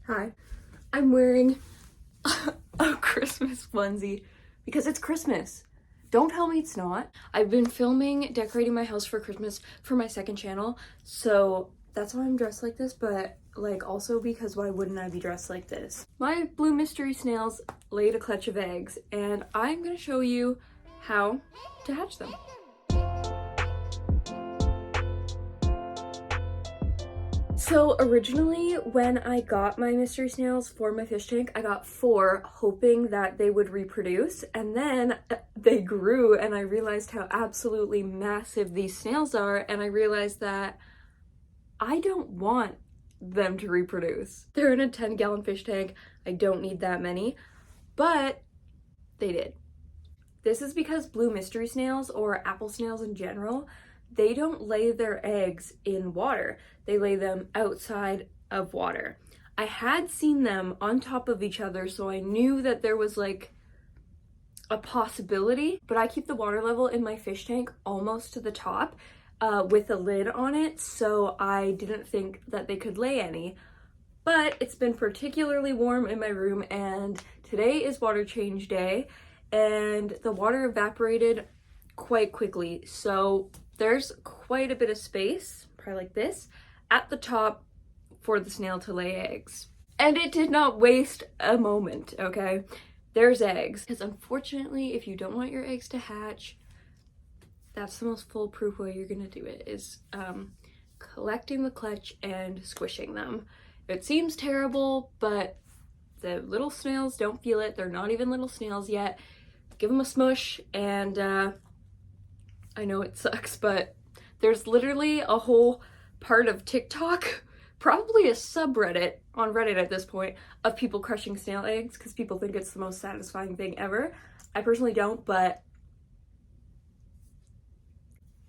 Hi, I'm wearing a Christmas onesie because it's Christmas. Don't tell me it's not. I've been filming decorating my house for Christmas for my second channel, so that's why I'm dressed like this, but like also because why wouldn't I be dressed like this? My blue mystery snails laid a clutch of eggs, and I'm gonna show you how to hatch them. So originally when I got my mystery snails for my fish tank, I got 4 hoping that they would reproduce, and then they grew and I realized how absolutely massive these snails are, and I realized that I don't want them to reproduce. They're in a 10-gallon fish tank. I don't need that many, but they did. This is because blue mystery snails, or apple snails in general, they don't lay their eggs in water. They lay them outside of water. I had seen them on top of each other, so I knew that there was like a possibility, but I keep the water level in my fish tank almost to the top with a lid on it, so I didn't think that they could lay any. But it's been particularly warm in my room, and today is water change day, and the water evaporated quite quickly, so there's quite a bit of space, probably like this, at the top for the snail to lay eggs. And it did not waste a moment, okay? There's eggs. Because unfortunately, if you don't want your eggs to hatch, that's the most foolproof way you're gonna do it, is collecting the clutch and squishing them. It seems terrible, but the little snails don't feel it. They're not even little snails yet. Give them a smush, and I know it sucks, but there's literally a whole part of TikTok, probably a subreddit on Reddit at this point, of people crushing snail eggs because people think it's the most satisfying thing ever. I personally don't, but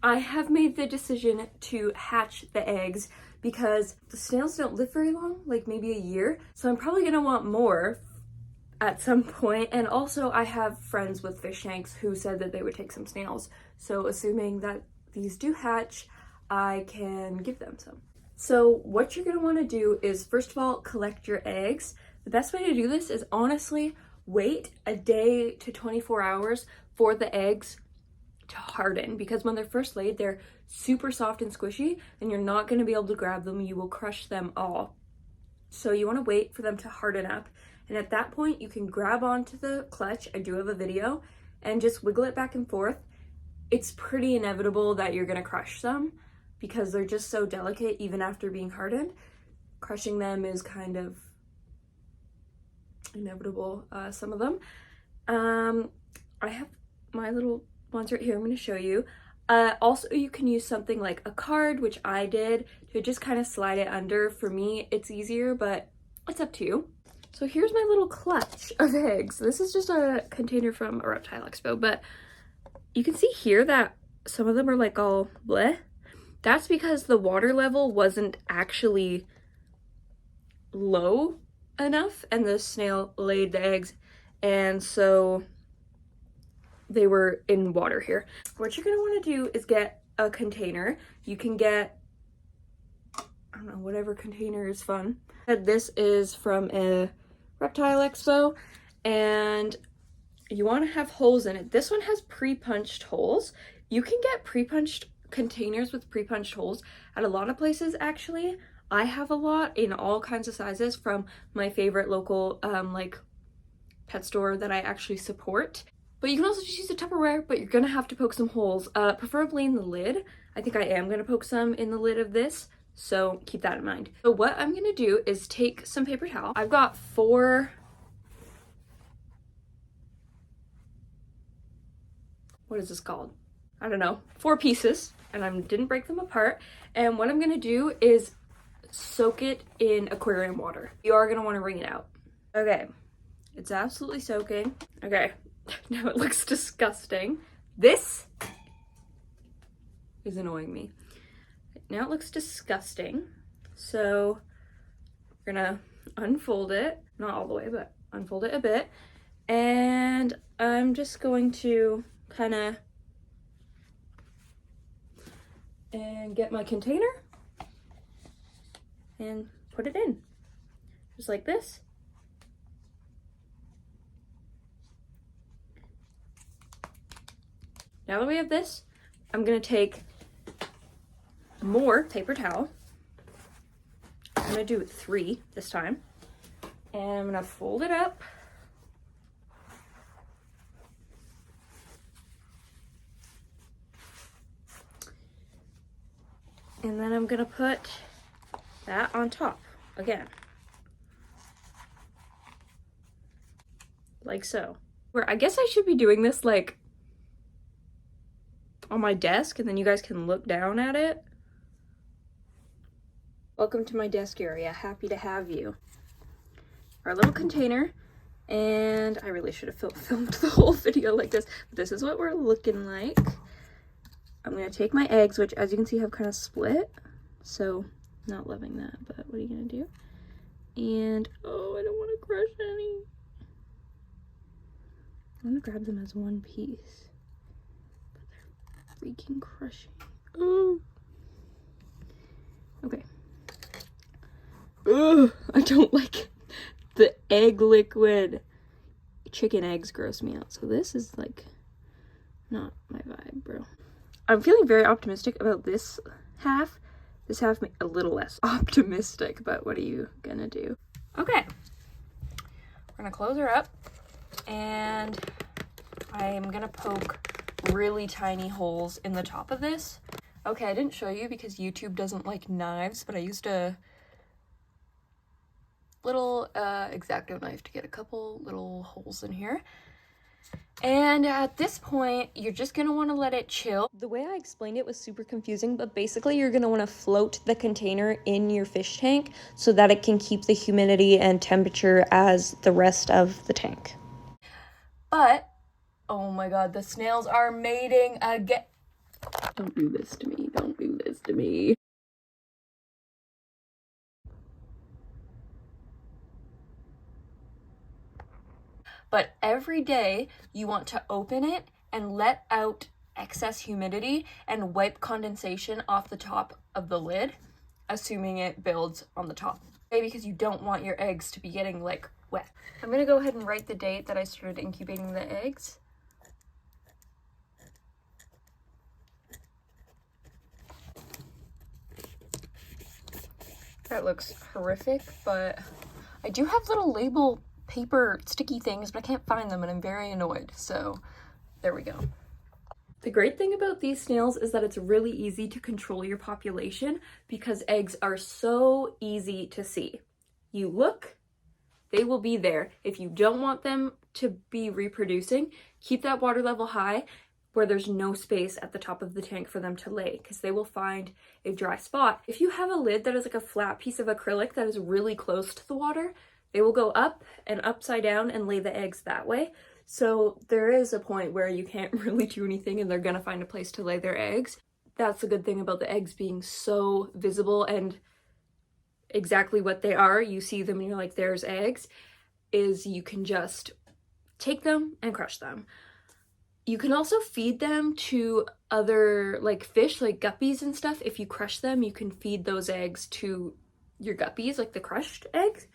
I have made the decision to hatch the eggs because the snails don't live very long, like maybe a year, so I'm probably gonna want more at some point. And also I have friends with fish tanks who said that they would take some snails, so assuming that these do hatch, I can give them some. So what you're gonna wanna do is, first of all, collect your eggs. The best way to do this is honestly wait a day to 24 hours for the eggs to harden, because when they're first laid, they're super soft and squishy and you're not going to be able to grab them. You will crush them all. So you want to wait for them to harden up, and at that point you can grab onto the clutch. I do have a video, and just wiggle it back and forth. It's pretty inevitable that you're going to crush them because they're just so delicate even after being hardened. Crushing them is kind of inevitable, some of them. I have my little ones right here. I'm going to show you. Also, you can use something like a card, which I did, to just kind of slide it under. For me, it's easier, but it's up to you. So here's my little clutch of eggs. This is just a container from a reptile expo, but you can see here that some of them are like all bleh. That's because the water level wasn't actually low enough and the snail laid the eggs, and so they were in water here. What you're gonna wanna do is get a container. You can get, I don't know, whatever container is fun. This is from a reptile expo, and you wanna have holes in it. This one has pre-punched holes. You can get pre-punched containers with pre-punched holes at a lot of places, actually. I have a lot in all kinds of sizes from my favorite local like pet store that I actually support. But you can also just use a Tupperware, but you're gonna have to poke some holes, preferably in the lid. I think I am gonna poke some in the lid of this, so keep that in mind. So what I'm gonna do is take some paper towel. I've got 4, what is this called? I don't know, 4 pieces, and I didn't break them apart. And what I'm gonna do is soak it in aquarium water. You are gonna wanna wring it out. Okay, it's absolutely soaking. Okay. Now it looks disgusting. This is annoying me. Now it looks disgusting. So we're gonna unfold it, not all the way, but unfold it a bit. And I'm just going to kind of get my container and put it in. just like this. Now that we have this, I'm gonna take more paper towel. I'm gonna do 3 this time. And I'm gonna fold it up. And then I'm gonna put that on top again. Like so. Where I guess I should be doing this like on my desk and then you guys can look down at it. Welcome to my desk area. Happy to have you. Our little container. And I really should have filmed the whole video like this. But this is what we're looking like. I'm gonna take my eggs, which as you can see have kind of split. So not loving that, but what are you gonna do? And oh, I don't want to crush any. I'm gonna grab them as one piece. But they're freaking crushing. Oh. Okay. Ugh, I don't like the egg liquid. Chicken eggs gross me out. So this is like not my vibe, bro. I'm feeling very optimistic about this half. This half a little less optimistic, but what are you gonna do? Okay. We're gonna close her up and I'm gonna poke really tiny holes in the top of this. Okay, I didn't show you because YouTube doesn't like knives, but I used a little X-Acto knife to get a couple little holes in here. And at this point, you're just gonna wanna let it chill. The way I explained it was super confusing, but basically you're gonna wanna float the container in your fish tank so that it can keep the humidity and temperature as the rest of the tank. But, oh my god, the snails are mating again. Don't do this to me, don't do this to me. But every day you want to open it and let out excess humidity and wipe condensation off the top of the lid, assuming it builds on the top. Okay, because you don't want your eggs to be getting like wet. I'm gonna go ahead and write the date that I started incubating the eggs. That looks horrific, but I do have little label paper sticky things, but I can't find them and I'm very annoyed. So there we go. The great thing about these snails is that it's really easy to control your population because eggs are so easy to see. You look, they will be there. If you don't want them to be reproducing, keep that water level high where there's no space at the top of the tank for them to lay because they will find a dry spot. If you have a lid that is like a flat piece of acrylic that is really close to the water, they will go up and upside down and lay the eggs that way. So there is a point where you can't really do anything and they're gonna find a place to lay their eggs. That's the good thing about the eggs being so visible and exactly what they are. You see them and you're like, there's eggs, is you can just take them and crush them. You can also feed them to other like fish, like guppies and stuff. If you crush them, you can feed those eggs to your guppies, like the crushed eggs.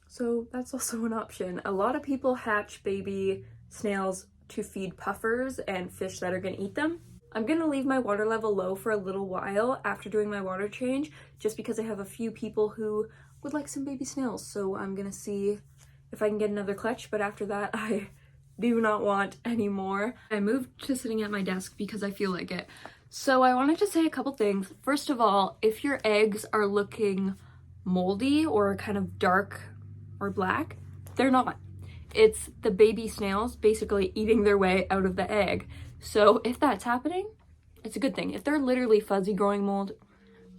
So that's also an option. A lot of people hatch baby snails to feed puffers and fish that are gonna eat them. I'm gonna leave my water level low for a little while after doing my water change, just because I have a few people who would like some baby snails. So I'm gonna see if I can get another clutch, but after that, I do not want any more. I moved to sitting at my desk because I feel like it. So I wanted to say a couple things. First of all, if your eggs are looking moldy or kind of dark or black, they're not. It's the baby snails basically eating their way out of the egg. So if that's happening, it's a good thing. If they're literally fuzzy growing mold,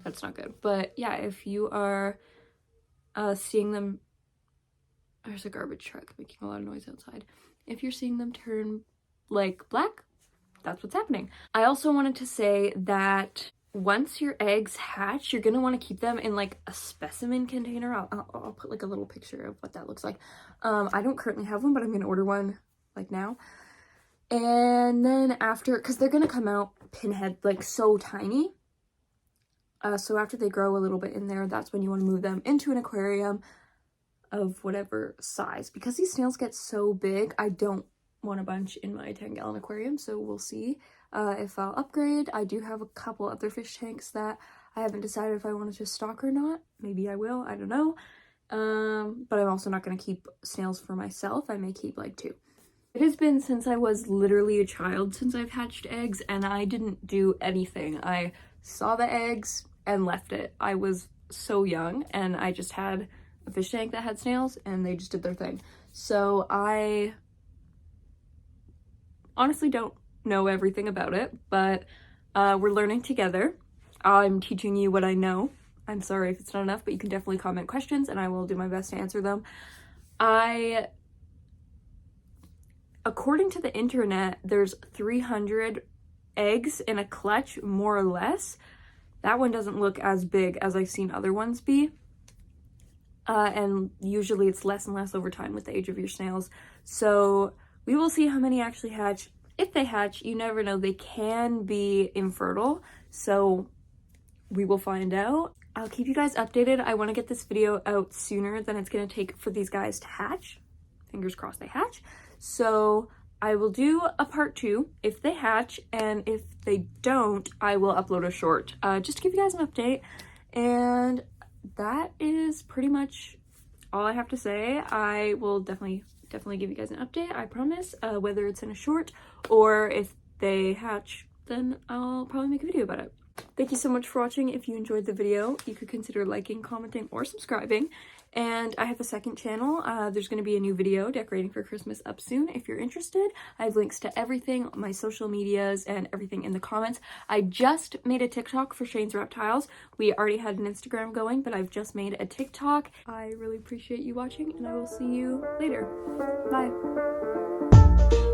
that's not good. But yeah, if you are seeing them, there's a garbage truck making a lot of noise outside. If you're seeing them turn like black, that's what's happening. I also wanted to say that once your eggs hatch, you're gonna want to keep them in like a specimen container. I'll put like a little picture of what that looks like. I don't currently have one, but I'm gonna order one like now. And then after, because they're gonna come out pinhead like so tiny, So after they grow a little bit in there, that's when you want to move them into an aquarium of whatever size. Because these snails get so big, I don't want a bunch in my 10-gallon aquarium, so we'll see if I'll upgrade. I do have a couple other fish tanks that I haven't decided if I wanted to stock or not. Maybe I will, I don't know. But I'm also not going to keep snails for myself. I may keep like 2. It has been since I was literally a child since I've hatched eggs, and I didn't do anything. I saw the eggs and left it. I was so young, and I just had a fish tank that had snails, and they just did their thing. So I honestly don't know everything about it, but we're learning together. I'm teaching you what I know. I'm sorry if it's not enough, but you can definitely comment questions, and I will do my best to answer them. According to the internet, there's 300 eggs in a clutch, more or less. That one doesn't look as big as I've seen other ones be. And usually it's less and less over time with the age of your snails. So we will see how many actually hatch. If they hatch, you never know, they can be infertile. So we will find out. I'll keep you guys updated. I want to get this video out sooner than it's going to take for these guys to hatch. Fingers crossed they hatch. So I will do a part 2 if they hatch, and if they don't, I will upload a short just to give you guys an update. And that is pretty much all I have to say. I will definitely give you guys an update, I promise, whether it's in a short or if they hatch, then I'll probably make a video about it. Thank you so much for watching. If you enjoyed the video, you could consider liking, commenting, or subscribing. And I have a second channel. There's going to be a new video decorating for Christmas up soon if you're interested. I have links to everything, my social medias, and everything in the comments. I just made a TikTok for Shane's Reptiles. We already had an Instagram going, but I've just made a TikTok. I really appreciate you watching, and I will see you later. Bye.